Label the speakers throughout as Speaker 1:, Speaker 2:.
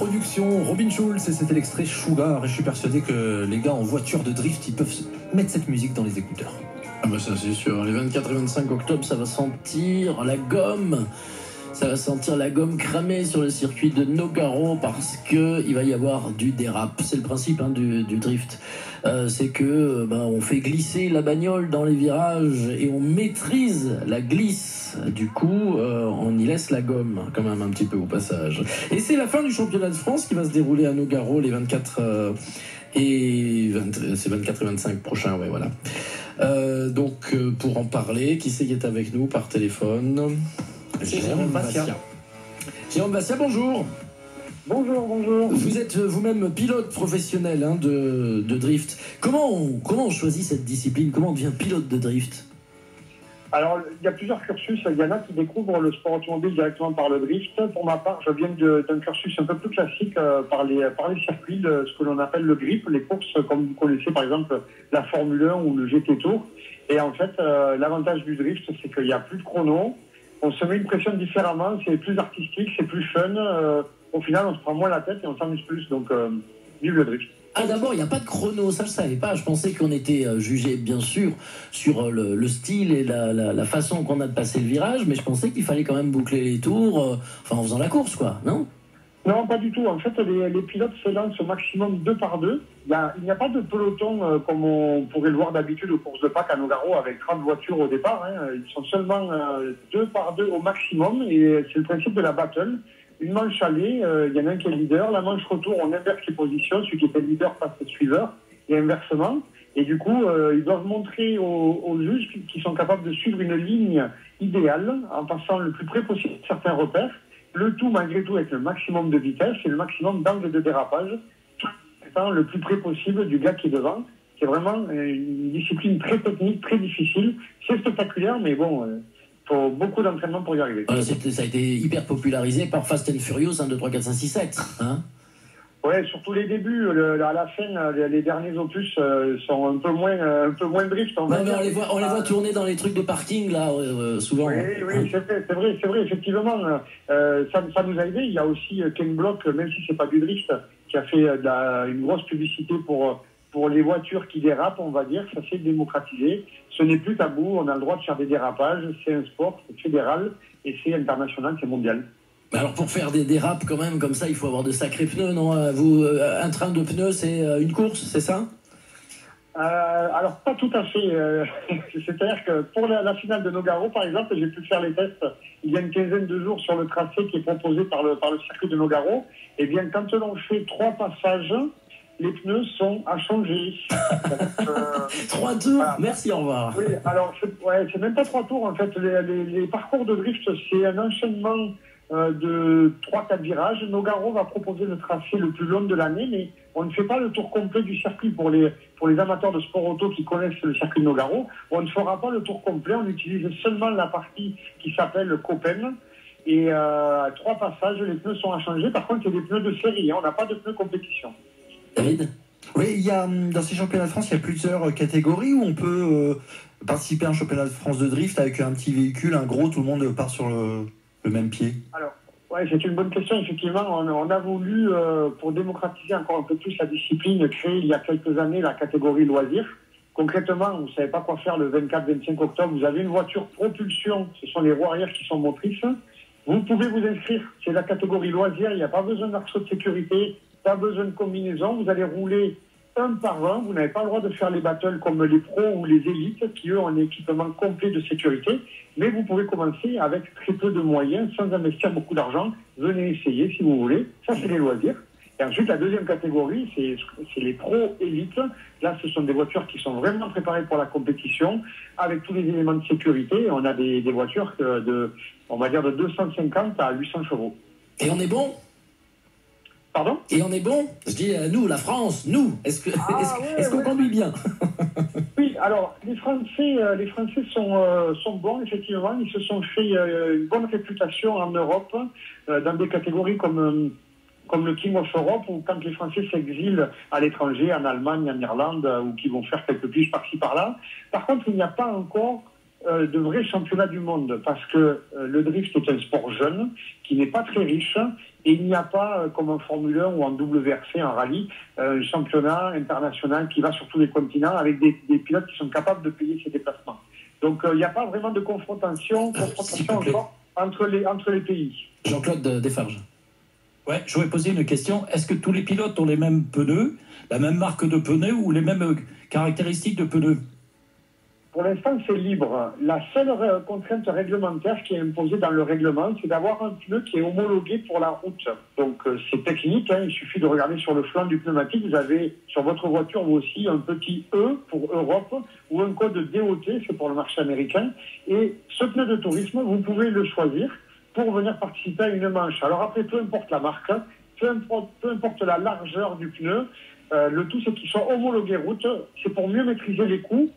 Speaker 1: production, Robin Schulz, et c'était l'extrait Sugar. Et je suis persuadé que les gars en voiture de drift, ils peuvent mettre cette musique dans les écouteurs.
Speaker 2: Ah bah ça c'est sûr, les 24 et 25 octobre, ça va sentir la gomme. Ça va sentir la gomme cramée sur le circuit de Nogaro parce qu'il va y avoir du dérap. C'est le principe du drift. C'est que on fait glisser la bagnole dans les virages et on maîtrise la glisse. Du coup, on y laisse la gomme quand même un petit peu au passage. Et c'est la fin du championnat de France qui va se dérouler à Nogaro les 24 et 25 prochains. Ouais, voilà. Donc, pour en parler, qui c'est qui est avec nous par téléphone ? Jérôme Bassia. Jérôme Bassia, bonjour.
Speaker 3: Bonjour.
Speaker 2: Vous êtes vous-même pilote professionnel de drift. Comment on choisit cette discipline? Comment on devient pilote de drift?
Speaker 3: Alors, il y a plusieurs cursus. Il y en a qui découvrent le sport automobile directement par le drift. Pour ma part, je viens d'un cursus un peu plus classique par les circuits, ce que l'on appelle le grip, les courses comme vous connaissez par exemple la Formule 1 ou le GT Tour. Et en fait, l'avantage du drift, c'est qu'il n'y a plus de chrono. On se met une pression différemment, c'est plus artistique, c'est plus fun. Au final, on se prend moins la tête et on s'amuse plus. Donc, vive le drift.
Speaker 2: Ah d'abord, il n'y a pas de chrono, ça je ne savais pas. Je pensais qu'on était jugé bien sûr sur le style et la façon qu'on a de passer le virage, mais je pensais qu'il fallait quand même boucler les tours, en faisant la course, quoi, non?
Speaker 3: Non, pas du tout. En fait, les pilotes se lancent au maximum 2 par 2. Il n'y a pas de peloton comme on pourrait le voir d'habitude aux courses de Pâques à Nogaro avec 30 voitures au départ. Ils sont seulement 2 par 2 au maximum et c'est le principe de la battle. Une manche allée, il y en a un qui est leader. La manche retour, on inverse les positions. Celui qui était leader passe le suiveur et inversement. Et du coup, ils doivent montrer aux juges qu'ils sont capables de suivre une ligne idéale en passant le plus près possible de certains repères. Le tout, malgré tout, avec le maximum de vitesse et le maximum d'angle de dérapage, tout étant le plus près possible du gars qui est devant. C'est vraiment une discipline très technique, très difficile. C'est spectaculaire, mais bon, faut beaucoup d'entraînement pour y arriver.
Speaker 2: Ça a été hyper popularisé par Fast and Furious 1, 2, 3, 4, 5, 6, 7. Hein?
Speaker 3: Ouais, surtout les débuts. À la fin, les derniers opus sont un peu moins drift.
Speaker 2: On les voit tourner dans les trucs de parking, là, souvent.
Speaker 3: Oui, c'est vrai, effectivement. Ça nous a aidé. Il y a aussi Ken Block, même si c'est pas du drift, qui a fait une grosse publicité pour les voitures qui dérapent, on va dire. Ça s'est démocratisé. Ce n'est plus tabou. On a le droit de faire des dérapages. C'est un sport, c'est fédéral et c'est international, c'est mondial.
Speaker 2: Alors pour faire des dérapes quand même comme ça, il faut avoir de sacrés pneus, non? Un train de pneus, c'est une course, c'est ça?
Speaker 3: Alors pas tout à fait. C'est-à-dire que pour la finale de Nogaro, par exemple, j'ai pu faire les tests il y a une quinzaine de jours sur le tracé qui est proposé par le circuit de Nogaro. Et bien quand on fait 3 passages, les pneus sont à changer.
Speaker 2: 3 tours, voilà. Merci, au revoir.
Speaker 3: Oui, alors c'est même pas 3 tours en fait. Les parcours de drift, c'est un enchaînement de 3-4 virages. Nogaro va proposer le tracé le plus long de l'année, mais on ne fait pas le tour complet du circuit pour les amateurs de sport auto qui connaissent le circuit de Nogaro. On ne fera pas le tour complet, on utilise seulement la partie qui s'appelle Copen. Et 3 passages, les pneus sont à changer. Par contre, il y a des pneus de série, on n'a pas de pneus compétition.
Speaker 2: David?
Speaker 1: Oui, dans ces championnats de France, il y a plusieurs catégories où on peut participer à un championnat de France de drift avec un petit véhicule, un gros, tout le monde part sur le même pied.
Speaker 3: Alors, c'est une bonne question. Effectivement, on a voulu, pour démocratiser encore un peu plus la discipline, créer il y a quelques années la catégorie loisirs. Concrètement, vous ne savez pas quoi faire le 24-25 octobre. Vous avez une voiture propulsion, ce sont les roues arrière qui sont motrices. Vous pouvez vous inscrire. C'est la catégorie loisirs. Il n'y a pas besoin d'arceau de sécurité, pas besoin de combinaison. Vous allez rouler un par un. Vous n'avez pas le droit de faire les battles comme les pros ou les élites qui, eux, ont un équipement complet de sécurité. Mais vous pouvez commencer avec très peu de moyens, sans investir beaucoup d'argent. Venez essayer si vous voulez. Ça, c'est les loisirs. Et ensuite, la deuxième catégorie, c'est les pros élites. Là, ce sont des voitures qui sont vraiment préparées pour la compétition, avec tous les éléments de sécurité. On a des voitures on va dire de 250 à 800 chevaux.
Speaker 2: Et on est bon?
Speaker 3: Pardon?
Speaker 2: Et on est bon? Je dis nous, la France, nous. Est-ce qu'on conduit bien?
Speaker 3: Oui, alors les Français sont bons, effectivement. Ils se sont fait une bonne réputation en Europe dans des catégories comme le King of Europe, ou quand les Français s'exilent à l'étranger, en Allemagne, en Irlande, ou qui vont faire quelques piges par-ci par-là. Par contre, il n'y a pas encore de vrais championnats du monde parce que le drift est un sport jeune qui n'est pas très riche et il n'y a pas, comme en Formule 1 ou en WRC, en rallye, un championnat international qui va sur tous les continents avec des pilotes qui sont capables de payer ses déplacements. Donc il n'y a pas vraiment de confrontation encore entre les pays.
Speaker 2: Jean-Claude Desfarges.
Speaker 4: Ouais, je voulais poser une question. Est-ce que tous les pilotes ont les mêmes pneus, la même marque de pneus ou les mêmes caractéristiques de pneus?
Speaker 3: Pour l'instant, c'est libre. La seule contrainte réglementaire qui est imposée dans le règlement, c'est d'avoir un pneu qui est homologué pour la route. Donc, c'est technique. Il suffit de regarder sur le flanc du pneumatique. Vous avez sur votre voiture, vous aussi, un petit E pour Europe ou un code DOT, c'est pour le marché américain. Et ce pneu de tourisme, vous pouvez le choisir pour venir participer à une manche. Alors après, peu importe la marque, peu importe la largeur du pneu, le tout, c'est qu'il soit homologué route. C'est pour mieux maîtriser les coûts.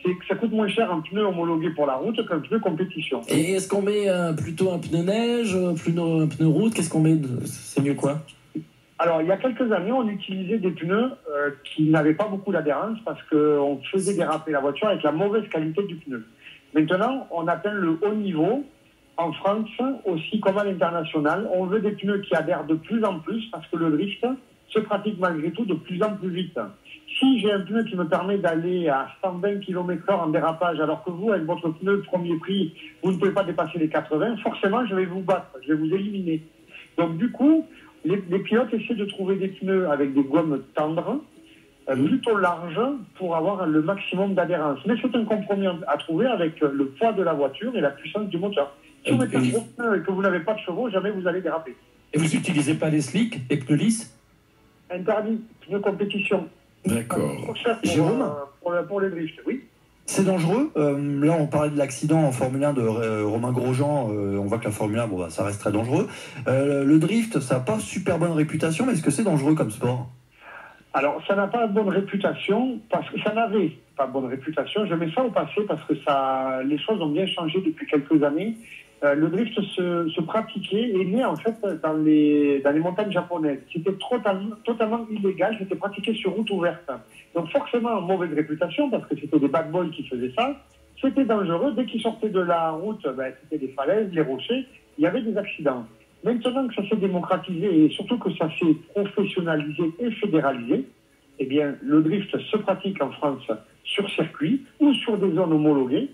Speaker 3: C'est que ça coûte moins cher un pneu homologué pour la route qu'un pneu compétition.
Speaker 2: Et est-ce qu'on met plutôt un pneu neige, un pneu route? Qu'est-ce qu'on met? C'est mieux quoi?
Speaker 3: Alors, il y a quelques années, on utilisait des pneus qui n'avaient pas beaucoup d'adhérence parce qu'on faisait déraper la voiture avec la mauvaise qualité du pneu. Maintenant, on atteint le haut niveau. En France, aussi comme à l'international, on veut des pneus qui adhèrent de plus en plus parce que le drift se pratique malgré tout de plus en plus vite. Si j'ai un pneu qui me permet d'aller à 120 km/h en dérapage, alors que vous, avec votre pneu premier prix, vous ne pouvez pas dépasser les 80, forcément, je vais vous battre, je vais vous éliminer. Donc, du coup, les pilotes essaient de trouver des pneus avec des gommes tendres, plutôt larges, pour avoir le maximum d'adhérence. Mais c'est un compromis à trouver avec le poids de la voiture et la puissance du moteur. Si vous mettez un gros pneu et que vous n'avez pas de chevaux, jamais vous allez déraper.
Speaker 4: Et vous n'utilisez pas les slicks, les pneus lisses?
Speaker 3: Interdit, pneu compétition.
Speaker 2: D'accord.
Speaker 3: Jérôme, pour les drifts, oui.
Speaker 1: C'est dangereux. Là, on parlait de l'accident en Formule 1 de Romain Grosjean. On voit que la Formule 1, ça reste très dangereux. Le drift, ça n'a pas super bonne réputation, mais est-ce que c'est dangereux comme sport?
Speaker 3: Alors, ça n'a pas bonne réputation, parce que ça n'avait pas bonne réputation. Je mets ça au passé parce que les choses ont bien changé depuis quelques années. Le drift se pratiquait et né en fait dans les montagnes japonaises. C'était totalement illégal, c'était pratiqué sur route ouverte. Donc forcément mauvaise réputation parce que c'était des bad boys qui faisaient ça. C'était dangereux, dès qu'ils sortaient de la route, c'était des falaises, des rochers, il y avait des accidents. Maintenant que ça s'est démocratisé et surtout que ça s'est professionnalisé et fédéralisé, eh bien le drift se pratique en France sur circuit ou sur des zones homologuées.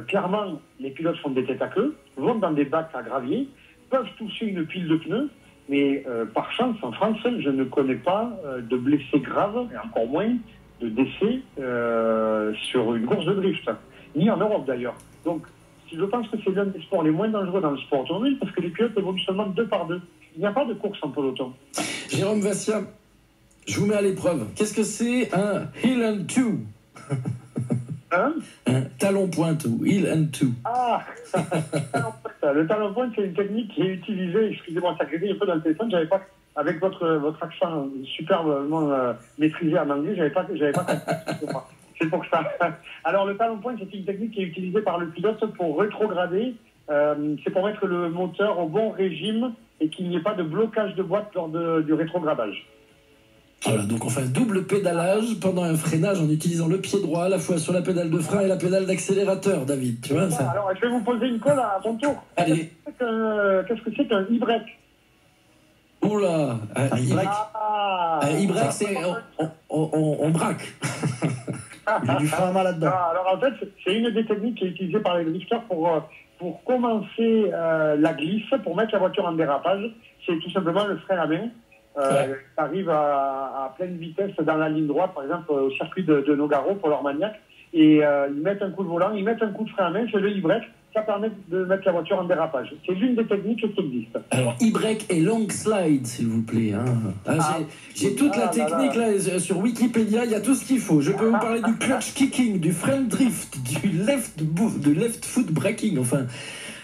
Speaker 3: Clairement, les pilotes font des têtes à queue, vont dans des bacs à gravier, peuvent toucher une pile de pneus, mais par chance, en France, je ne connais pas de blessés graves, et encore moins de décès sur une course de drift, ni en Europe d'ailleurs. Donc, je pense que c'est l'un des sports les moins dangereux dans le sport automobile, parce que les pilotes évoluent seulement 2 par 2. Il n'y a pas de course en peloton.
Speaker 2: Jérôme Vassia, je vous mets à l'épreuve. Qu'est-ce que c'est un heel and two? Un talon pointe ou heel and two.
Speaker 3: Ah, le talon pointe, c'est une technique qui est utilisée, excusez-moi, ça grésille un peu dans le téléphone, j'avais pas, avec votre accent superbement maîtrisé en anglais, j'avais pas c'est pour ça. Alors, le talon pointe, c'est une technique qui est utilisée par le pilote pour rétrograder, c'est pour mettre le moteur au bon régime et qu'il n'y ait pas de blocage de boîte lors du rétrogradage.
Speaker 2: Voilà, donc on fait un double pédalage pendant un freinage en utilisant le pied droit à la fois sur la pédale de frein et la pédale d'accélérateur, David. Tu vois ça?
Speaker 3: Alors, je vais vous poser une colle à ton tour.
Speaker 2: Allez.
Speaker 3: Qu'est-ce que c'est qu'un e-break?
Speaker 2: Oula, un e-break. Un e-break, c'est on braque.
Speaker 1: Il y a du frein à main là-dedans.
Speaker 3: Alors en fait, c'est une des techniques qui est utilisée par les drifters pour commencer la glisse, pour mettre la voiture en dérapage. C'est tout simplement le frein à main. Ça arrive à pleine vitesse dans la ligne droite, par exemple au circuit de Nogaro pour l'Armagnac, et ils mettent un coup de volant, ils mettent un coup de frein à main, c'est le e-break, ça permet de mettre la voiture en dérapage. C'est l'une des techniques qui existe.
Speaker 2: Alors e-break et long slide, s'il vous plaît. J'ai toute la technique là sur Wikipédia, il y a tout ce qu'il faut. Je peux vous parler du clutch kicking, du front drift, du left foot braking, enfin.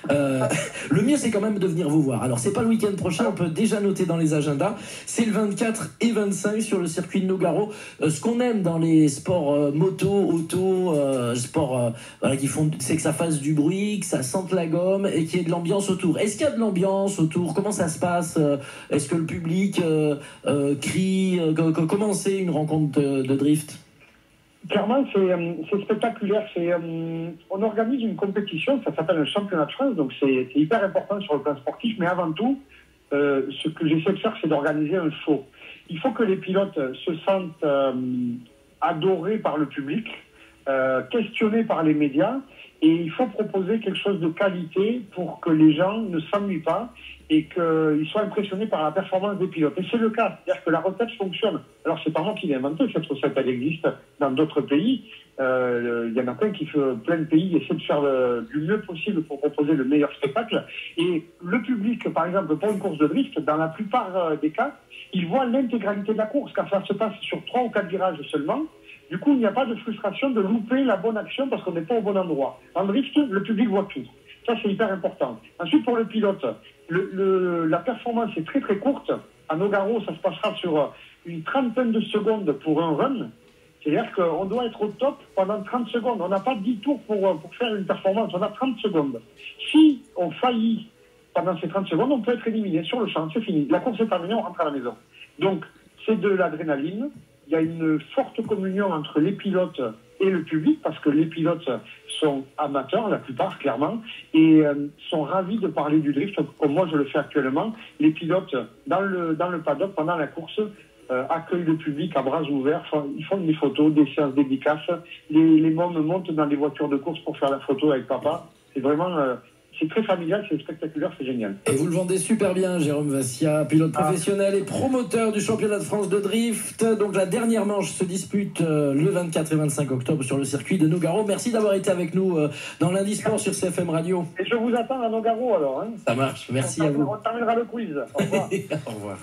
Speaker 2: Le mieux c'est quand même de venir vous voir. Alors c'est pas le week-end prochain, on peut déjà noter dans les agendas. C'est le 24 et 25 sur le circuit de Nogaro. Ce qu'on aime dans les sports moto, auto, sports qui font, c'est que ça fasse du bruit, que ça sente la gomme et qu'il y ait de l'ambiance autour. Est-ce qu'il y a de l'ambiance autour? Comment ça se passe? Est-ce que le public crie? Comment c'est une rencontre de drift?
Speaker 3: Clairement, c'est spectaculaire. On organise une compétition, ça s'appelle un championnat de France, donc c'est hyper important sur le plan sportif, mais avant tout, ce que j'essaie de faire, c'est d'organiser un show. Il faut que les pilotes se sentent adorés par le public, questionnés par les médias, et il faut proposer quelque chose de qualité pour que les gens ne s'ennuient pas et qu'ils soient impressionnés par la performance des pilotes. Et c'est le cas, c'est-à-dire que la recette fonctionne. Alors c'est pas moi qui l'ai inventé, cette recette, elle existe dans d'autres pays. Il y en a plein de pays essaient de faire du mieux possible pour proposer le meilleur spectacle. Et le public, par exemple, pour une course de drift, dans la plupart des cas, il voit l'intégralité de la course, car ça se passe sur 3 ou 4 virages seulement. Du coup, il n'y a pas de frustration de louper la bonne action parce qu'on n'est pas au bon endroit. En drift, le public voit tout. Ça, c'est hyper important. Ensuite, pour le pilote, la performance est très très courte. À Nogaro, ça se passera sur une trentaine de secondes pour un run. C'est-à-dire qu'on doit être au top pendant 30 secondes. On n'a pas 10 tours pour faire une performance, on a 30 secondes. Si on faillit pendant ces 30 secondes, on peut être éliminé sur le champ, c'est fini. La course est terminée, on rentre à la maison. Donc, c'est de l'adrénaline. Il y a une forte communion entre les pilotes et le public, parce que les pilotes sont amateurs, la plupart, clairement, et sont ravis de parler du drift, comme moi je le fais actuellement. Les pilotes, dans le paddock, pendant la course, accueillent le public à bras ouverts, ils font des photos, des séances dédicaces. Les mômes montent dans les voitures de course pour faire la photo avec papa. C'est vraiment... c'est très familial, c'est spectaculaire, c'est génial.
Speaker 2: Et vous le vendez super bien, Jérôme Vassia, pilote professionnel et promoteur du championnat de France de drift. Donc la dernière manche se dispute le 24 et 25 octobre sur le circuit de Nogaro. Merci d'avoir été avec nous dans Lundi Sport sur CFM Radio.
Speaker 3: Et je vous attends à Nogaro alors. Hein.
Speaker 2: Ça marche, merci à vous.
Speaker 3: On terminera le quiz. Au revoir.
Speaker 2: Au revoir.